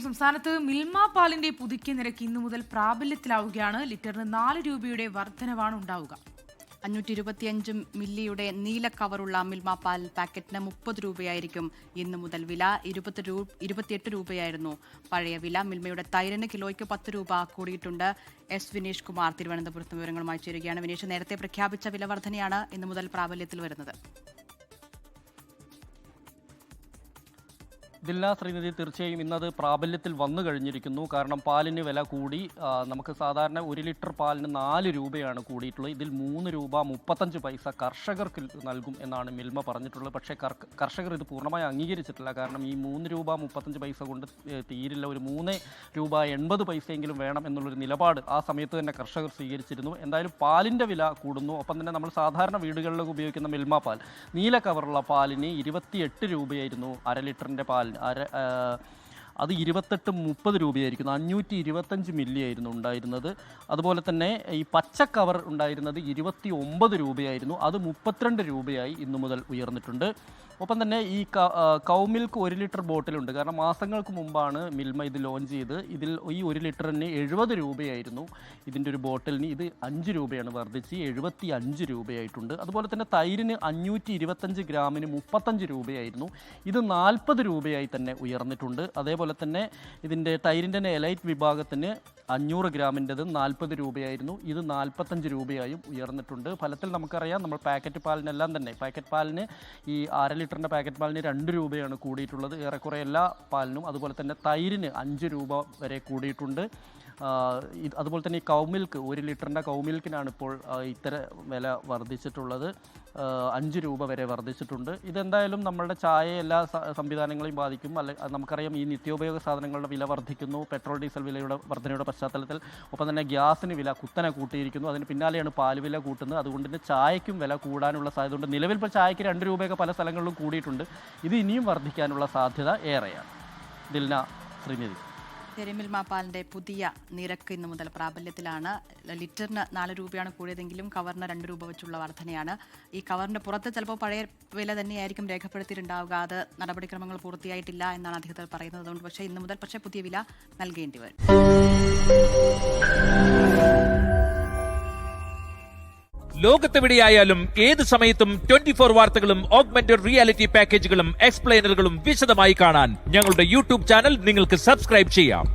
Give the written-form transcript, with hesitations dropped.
സംസ്ഥാനത്ത് മിൽമ പാലിന്റെ പുതുക്കിയ നിരക്ക് ഇന്നു മുതൽ പ്രാബല്യത്തിലാവുകയാണ്. ലിറ്ററിന് 4 രൂപയുടെ വർധനവാണ് ഉണ്ടാവുക. 525 മില്ലിയുടെ നീല കവറുള്ള മിൽമ പാൽ പാക്കറ്റിന് 30 രൂപയായിരിക്കും ഇന്നു മുതൽ വില. 28 രൂപയായിരുന്നു പഴയ വില. മിൽമയുടെ തൈരിന് കിലോയ്ക്ക് 10 രൂപ കൂടിയിട്ടുണ്ട്. എസ് വിനീഷ് കുമാർ തിരുവനന്തപുരത്ത് വിവരങ്ങളുമായി ചേരുകയാണ്. വിനീഷ്, നേരത്തെ പ്രഖ്യാപിച്ച വില വർധനയാണ് ഇന്നു മുതൽ പ്രാബല്യത്തിൽ വരുന്നത്. ദിൽന, ശ്രീനിധി, തീർച്ചയായും ഇന്നത് പ്രാബല്യത്തിൽ വന്നു കഴിഞ്ഞിരിക്കുന്നു. കാരണം പാലിന് വില കൂടി. നമുക്ക് സാധാരണ 1 ലിറ്റർ പാലിന് 4 രൂപയാണ് കൂടിയിട്ടുള്ളത്. ഇതിൽ 3 രൂപ 35 പൈസ കർഷകർക്ക് നൽകും എന്നാണ് മിൽമ പറഞ്ഞിട്ടുള്ളത്. പക്ഷേ കർഷകർ ഇത് പൂർണ്ണമായി അംഗീകരിച്ചിട്ടില്ല. കാരണം ഈ 3 രൂപ 35 പൈസ കൊണ്ട് തീരില്ല, ഒരു 3 രൂപ 80 പൈസയെങ്കിലും വേണം എന്നുള്ളൊരു നിലപാട് ആ സമയത്ത് തന്നെ കർഷകർ സ്വീകരിച്ചിരുന്നു. എന്തായാലും പാലിൻ്റെ വില കൂടുന്നു. ഒപ്പം തന്നെ നമ്മൾ സാധാരണ വീടുകളിലൊക്കെ ഉപയോഗിക്കുന്ന മിൽമ പാൽ, നീല കവറുള്ള പാലിന് 28 രൂപയായിരുന്നു അര ലിറ്ററിൻ്റെ പാൽ. അത് 28-30 രൂപയായിരിക്കുന്നു. 525 മില്ലി ആയിരുന്നു ഉണ്ടായിരുന്നത്. അതുപോലെ തന്നെ ഈ പച്ച കവർ ഉണ്ടായിരുന്നത് 29 രൂപയായിരുന്നു. അത് 32 രൂപയായി ഇന്നു മുതൽ ഉയർന്നിട്ടുണ്ട്. ഒപ്പം തന്നെ ഈ കൗ മിൽക്ക് 1 ലിറ്റർ ബോട്ടിലുണ്ട്. കാരണം മാസങ്ങൾക്ക് മുമ്പാണ് മിൽമ ഇത് ലോഞ്ച് ചെയ്ത്. ഇതിൽ ഈ 1 ലിറ്ററിന് 70 രൂപയായിരുന്നു ഇതിൻ്റെ ഒരു ബോട്ടിലിന്. ഇത് 5 രൂപയാണ് വർദ്ധിച്ച് 75 രൂപയായിട്ടുണ്ട്. അതുപോലെ തന്നെ തൈരിന് 525 ഗ്രാമിന് 35 രൂപയായിരുന്നു. ഇത് 40 രൂപയായി തന്നെ ഉയർന്നിട്ടുണ്ട്. അതേപോലെ തന്നെ ഇതിൻ്റെ തൈരിൻ്റെ എലൈറ്റ് വിഭാഗത്തിന് 500 ഗ്രാമിൻ്റെത് 40 രൂപയായിരുന്നു. ഇത് 45 രൂപയായും ഉയർന്നിട്ടുണ്ട്. ഫലത്തിൽ നമുക്കറിയാം, നമ്മൾ പാക്കറ്റ് പാലിനെല്ലാം തന്നെ, പാക്കറ്റ് പാലിന് ഈ അര ലിറ്ററിൻ്റെ പാക്കറ്റ് പാലിന് 2 രൂപയാണ് കൂടിയിട്ടുള്ളത് ഏറെക്കുറെ എല്ലാ പാലിനും. അതുപോലെ തന്നെ തൈരിന് 5 രൂപ വരെ കൂടിയിട്ടുണ്ട്. അതുപോലെ തന്നെ ഈ കൗ മിൽക്ക് 1 ലിറ്ററിൻ്റെ കൗ മിൽക്കിനാണ് ഇപ്പോൾ ഇത്തര വില വർദ്ധിച്ചിട്ടുള്ളത്. 5 രൂപ വരെ വർദ്ധിച്ചിട്ടുണ്ട്. ഇതെന്തായാലും നമ്മളുടെ ചായ എല്ലാ സംവിധാനങ്ങളെയും ബാധിക്കും. നമുക്കറിയാം, ഈ നിത്യോപയോഗ സാധനങ്ങളുടെ വില വർദ്ധിക്കുന്നു. പെട്രോൾ ഡീസൽ വിലയുടെ വർധനയുടെ പശ്ചാത്തലത്തിൽ. ഒപ്പം തന്നെ ഗ്യാസിന് വില കുത്തനെ കൂട്ടിയിരിക്കുന്നു. അതിന് പിന്നാലെയാണ് പാൽ വില കൂട്ടുന്നത്. അതുകൊണ്ട് തന്നെ ചായയ്ക്കും വില കൂടാനുള്ള സാധ്യതയുണ്ട്. നിലവിൽ ഇപ്പോൾ ചായയ്ക്ക് 2 രൂപയൊക്കെ പല സ്ഥലങ്ങളിലും കൂടിയിട്ടുണ്ട്. ഇത് ഇനിയും വർദ്ധിക്കാനുള്ള സാധ്യത ഏറെയാണ്. ദിൽന, ശ്രീനിധി. മിൽമ പാലിന്റെ പുതിയ നിരക്ക് ഇന്നു മുതൽ പ്രാബല്യത്തിലാണ്. ലിറ്ററിന് 4 രൂപയാണ് കൂടിയതെങ്കിലും കവറിന് 2 രൂപ വെച്ചുള്ള വർധനയാണ്. ഈ കവറിന്റെ പുറത്ത് ചിലപ്പോൾ പഴയ വില തന്നെയായിരിക്കും രേഖപ്പെടുത്തിയിട്ടുണ്ടാവുക. അത് നടപടിക്രമങ്ങൾ പൂർത്തിയായിട്ടില്ല എന്നാണ് അധികൃതർ പറയുന്നത്. അതുകൊണ്ട് പക്ഷേ ഇന്നു മുതൽ പുതിയ വില നൽകേണ്ടി വരും. ലോകത്തെവിടെയായാലും ഏത് സമയത്തും 24 വാർത്തകളും ഓഗ്മെന്റഡ് റിയാലിറ്റി പാക്കേജുകളും എക്സ്പ്ലെയിനറുകളും വിശദമായി കാണാൻ ഞങ്ങളുടെ യൂട്യൂബ് ചാനൽ നിങ്ങൾക്ക് സബ്സ്ക്രൈബ് ചെയ്യാം.